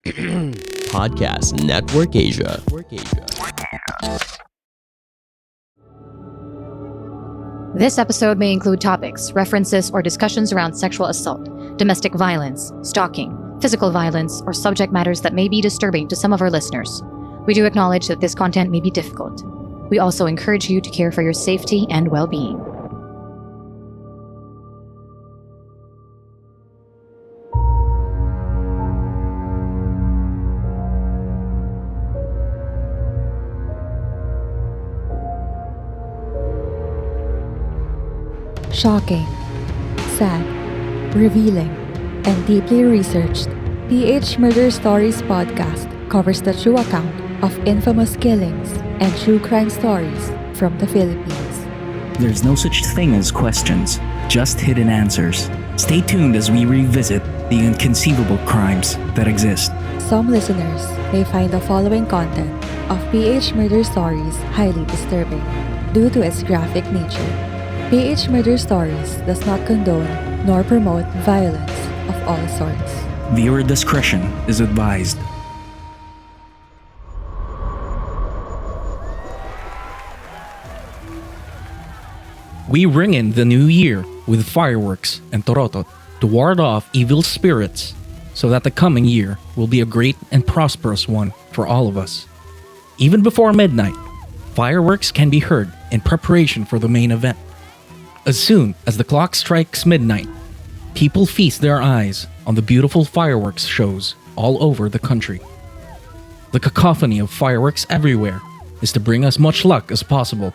Podcast Network Asia. This episode may include topics, references, or discussions around sexual assault, domestic violence, stalking, physical violence, or subject matters that may be disturbing to some of our listeners. We do acknowledge that this content may be difficult. We also encourage you to care for your safety and well-being. Shocking, sad, revealing, and deeply researched, PH Murder Stories podcast covers the true account of infamous killings and true crime stories from the Philippines. There's no such thing as questions, just hidden answers. Stay tuned as we revisit the inconceivable crimes that exist. Some listeners may find the following content of PH Murder Stories highly disturbing due to its graphic nature. PH Murder Stories does not condone nor promote violence of all sorts. Viewer discretion is advised. We ring in the new year with fireworks and torotot to ward off evil spirits so that the coming year will be a great and prosperous one for all of us. Even before midnight, fireworks can be heard in preparation for the main event. As soon as the clock strikes midnight, people feast their eyes on the beautiful fireworks shows all over the country. The cacophony of fireworks everywhere is to bring us much luck as possible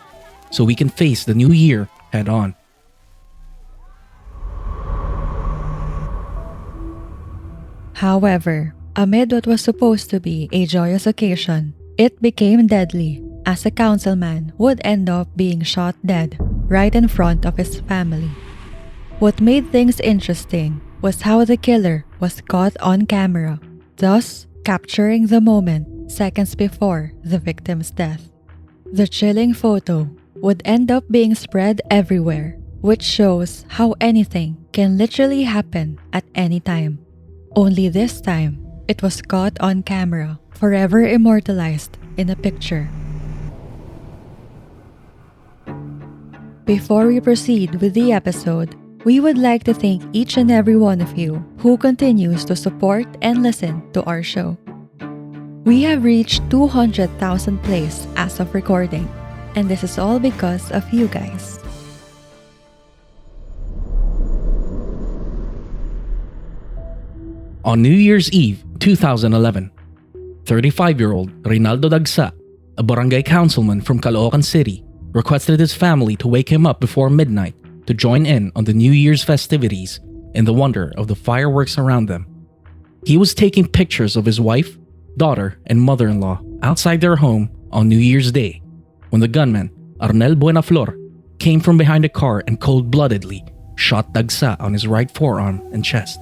so we can face the new year head on. However, amid what was supposed to be a joyous occasion, it became deadly as a councilman would end up being shot dead right in front of his family. What made things interesting was how the killer was caught on camera, thus capturing the moment seconds before the victim's death. The chilling photo would end up being spread everywhere, which shows how anything can literally happen at any time. Only this time, it was caught on camera, forever immortalized in a picture. Before we proceed with the episode, we would like to thank each and every one of you who continues to support and listen to our show. We have reached 200,000 plays as of recording, and this is all because of you guys. On New Year's Eve 2011, 35-year-old Reynaldo Dagsa, a barangay councilman from Caloocan City, requested his family to wake him up before midnight to join in on the New Year's festivities in the wonder of the fireworks around them. He was taking pictures of his wife, daughter, and mother-in-law outside their home on New Year's Day when the gunman, Arnel Buenaflor, came from behind a car and cold-bloodedly shot Dagsa on his right forearm and chest.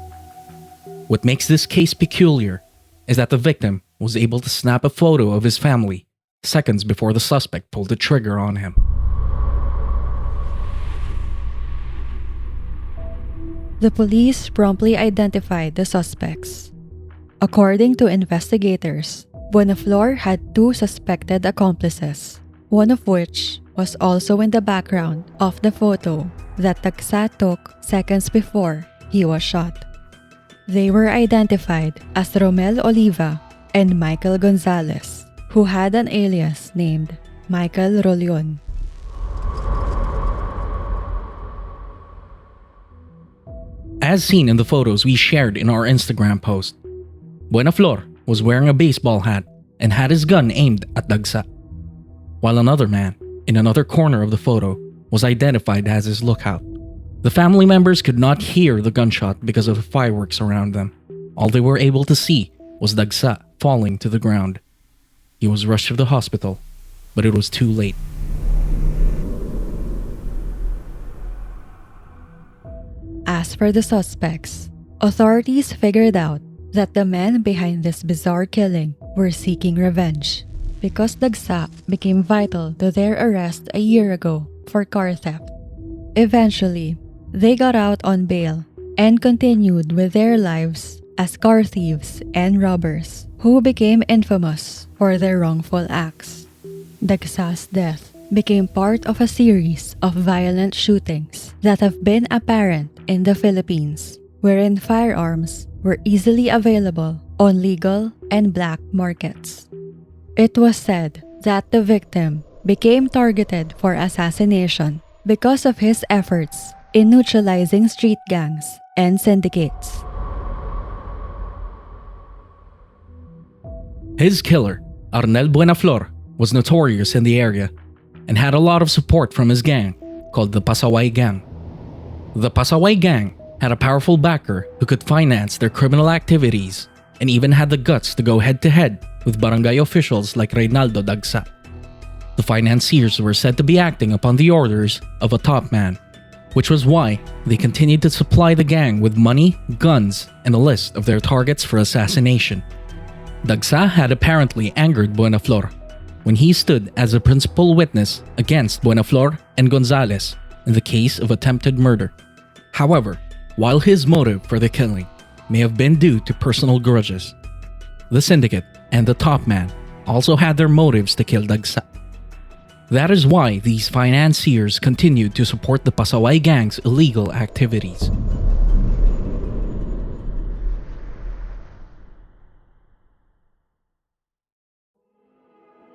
What makes this case peculiar is that the victim was able to snap a photo of his family seconds before the suspect pulled the trigger on him. The police promptly identified the suspects. According to investigators, Buenaflor had two suspected accomplices, one of which was also in the background of the photo that Dagsa took seconds before he was shot. They were identified as Romel Oliva and Michael Gonzalez, who had an alias named Michael Rolion. As seen in the photos we shared in our Instagram post, Buenaflor was wearing a baseball hat and had his gun aimed at Dagsa, while another man, in another corner of the photo, was identified as his lookout. The family members could not hear the gunshot because of the fireworks around them. All they were able to see was Dagsa falling to the ground. He was rushed to the hospital, but it was too late. As for the suspects, authorities figured out that the men behind this bizarre killing were seeking revenge because Dagsa became vital to their arrest a year ago for car theft. Eventually, they got out on bail and continued with their lives as car thieves and robbers who became infamous for their wrongful acts. Dagsa's death became part of a series of violent shootings that have been apparent in the Philippines, wherein firearms were easily available on legal and black markets. It was said that the victim became targeted for assassination because of his efforts in neutralizing street gangs and syndicates. His killer, Arnel Buenaflor, was notorious in the area and had a lot of support from his gang called the Pasaway Gang. The Pasaway Gang had a powerful backer who could finance their criminal activities and even had the guts to go head-to-head with barangay officials like Reynaldo Dagsa. The financiers were said to be acting upon the orders of a top man, which was why they continued to supply the gang with money, guns, and a list of their targets for assassination. Dagsa had apparently angered Buenaflor when he stood as a principal witness against Buenaflor and Gonzales in the case of attempted murder. However, while his motive for the killing may have been due to personal grudges, the syndicate and the top man also had their motives to kill Dagsa. That is why these financiers continued to support the Pasaway Gang's illegal activities.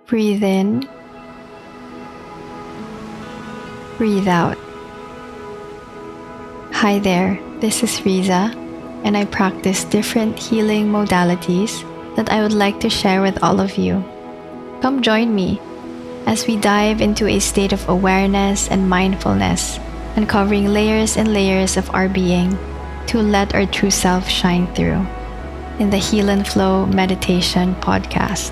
Breathe in, breathe out. Hi there, this is Riza, and I practice different healing modalities that I would like to share with all of you. Come join me as we dive into a state of awareness and mindfulness, uncovering layers and layers of our being to let our true self shine through in the Heal and Flow Meditation Podcast.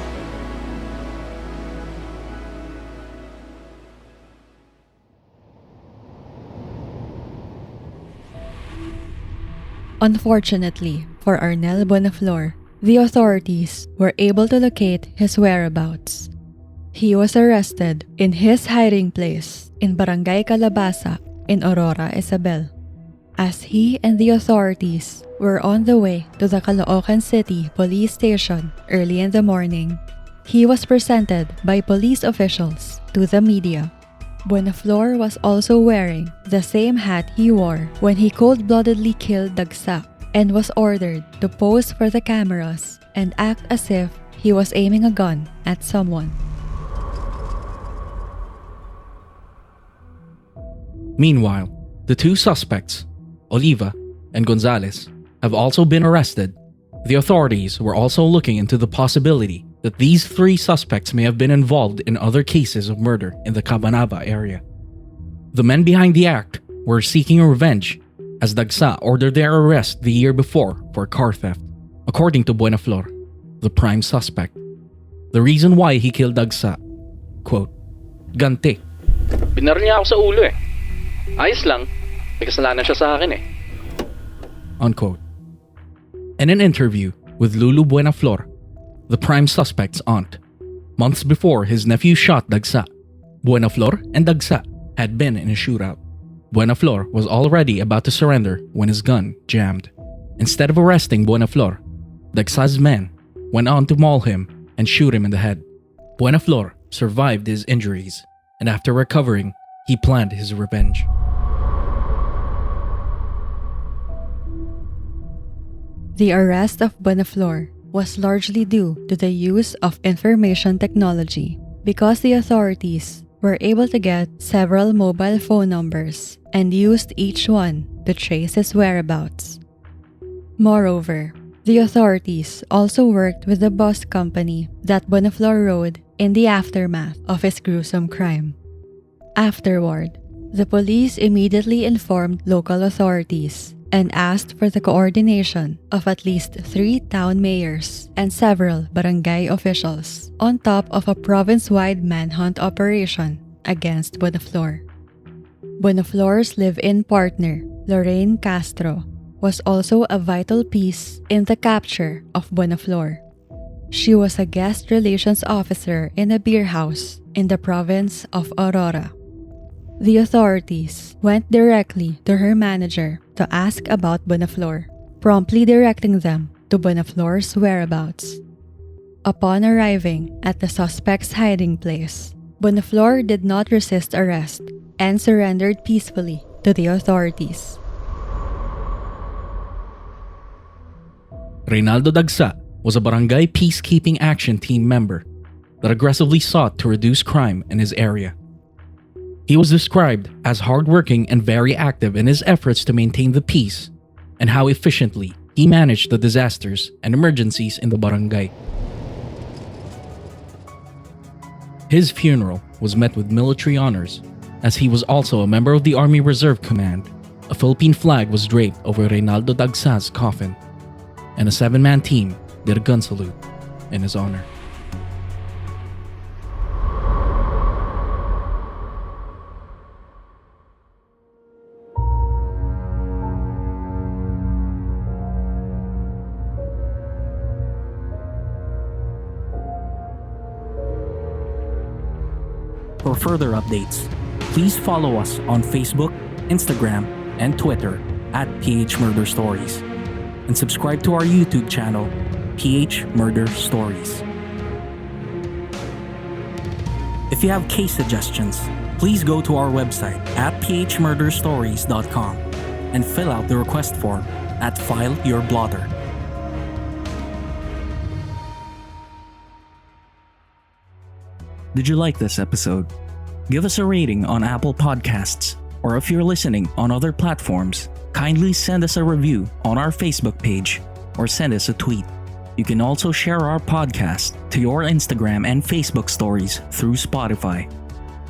Unfortunately for Arnel Buenaflor, the authorities were able to locate his whereabouts. He was arrested in his hiding place in Barangay Calabasa in Aurora, Isabel. As he and the authorities were on the way to the Caloocan City police station early in the morning, he was presented by police officials to the media. Buenaflor was also wearing the same hat he wore when he cold-bloodedly killed Dagsa and was ordered to pose for the cameras and act as if he was aiming a gun at someone. Meanwhile, the two suspects, Oliva and Gonzales, have also been arrested. The authorities were also looking into the possibility that these three suspects may have been involved in other cases of murder in the Cabanaba area. The men behind the act were seeking revenge, as Dagsa ordered their arrest the year before for car theft, according to Buenaflor, the prime suspect. The reason why he killed Dagsa, quote, "Ganti. Binaril niya ako sa ulo eh. Ayos lang, may kasalanan siya sa akin eh." Unquote. In an interview with Lulu Buenaflor, the prime suspect's aunt, months before his nephew shot Dagsa, Buenaflor and Dagsa had been in a shootout. Buenaflor was already about to surrender when his gun jammed. Instead of arresting Buenaflor, Dagsa's men went on to maul him and shoot him in the head. Buenaflor survived his injuries, and after recovering, he planned his revenge. The arrest of Buenaflor was largely due to the use of information technology because the authorities were able to get several mobile phone numbers and used each one to trace his whereabouts. Moreover, the authorities also worked with the bus company that Buenaflor rode in the aftermath of his gruesome crime. Afterward, the police immediately informed local authorities and asked for the coordination of at least 3 town mayors and several barangay officials on top of a province-wide manhunt operation against Buenaflor. Buenaflor's live-in partner, Lorraine Castro, was also a vital piece in the capture of Buenaflor. She was a guest relations officer in a beer house in the province of Aurora. The authorities went directly to her manager to ask about Buenaflor, promptly directing them to Buenaflor's whereabouts. Upon arriving at the suspect's hiding place, Buenaflor did not resist arrest and surrendered peacefully to the authorities. Reynaldo Dagsa was a barangay peacekeeping action team member that aggressively sought to reduce crime in his area. He was described as hardworking and very active in his efforts to maintain the peace and how efficiently he managed the disasters and emergencies in the barangay. His funeral was met with military honors, as he was also a member of the Army Reserve Command. A Philippine flag was draped over Reynaldo Dagsa's coffin, and a 7-man team did a gun salute in his honor. For further updates, please follow us on Facebook, Instagram, and Twitter at phmurderstories, and subscribe to our YouTube channel, phmurderstories. If you have case suggestions, please go to our website at phmurderstories.com and fill out the request form at File Your Blotter. Did you like this episode? Give us a rating on Apple Podcasts, or if you're listening on other platforms, kindly send us a review on our Facebook page or send us a tweet. You can also share our podcast to your Instagram and Facebook stories through Spotify.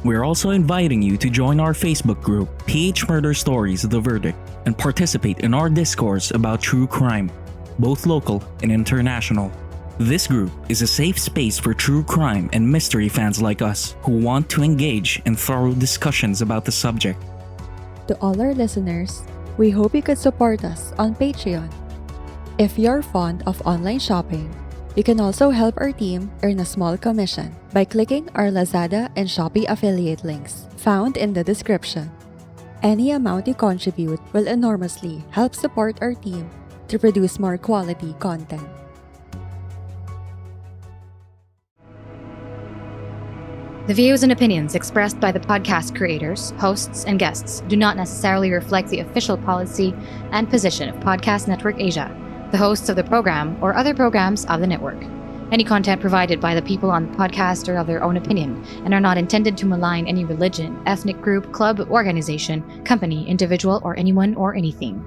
We're also inviting you to join our Facebook group, PH Murder Stories The Verdict, and participate in our discourse about true crime, both local and international. This group is a safe space for true crime and mystery fans like us who want to engage in thorough discussions about the subject. To all our listeners, we hope you could support us on Patreon. If you're fond of online shopping, you can also help our team earn a small commission by clicking our Lazada and Shopee affiliate links found in the description. Any amount you contribute will enormously help support our team to produce more quality content. The views and opinions expressed by the podcast creators, hosts, and guests do not necessarily reflect the official policy and position of Podcast Network Asia, the hosts of the program, or other programs of the network. Any content provided by the people on the podcast are of their own opinion and are not intended to malign any religion, ethnic group, club, organization, company, individual, or anyone or anything.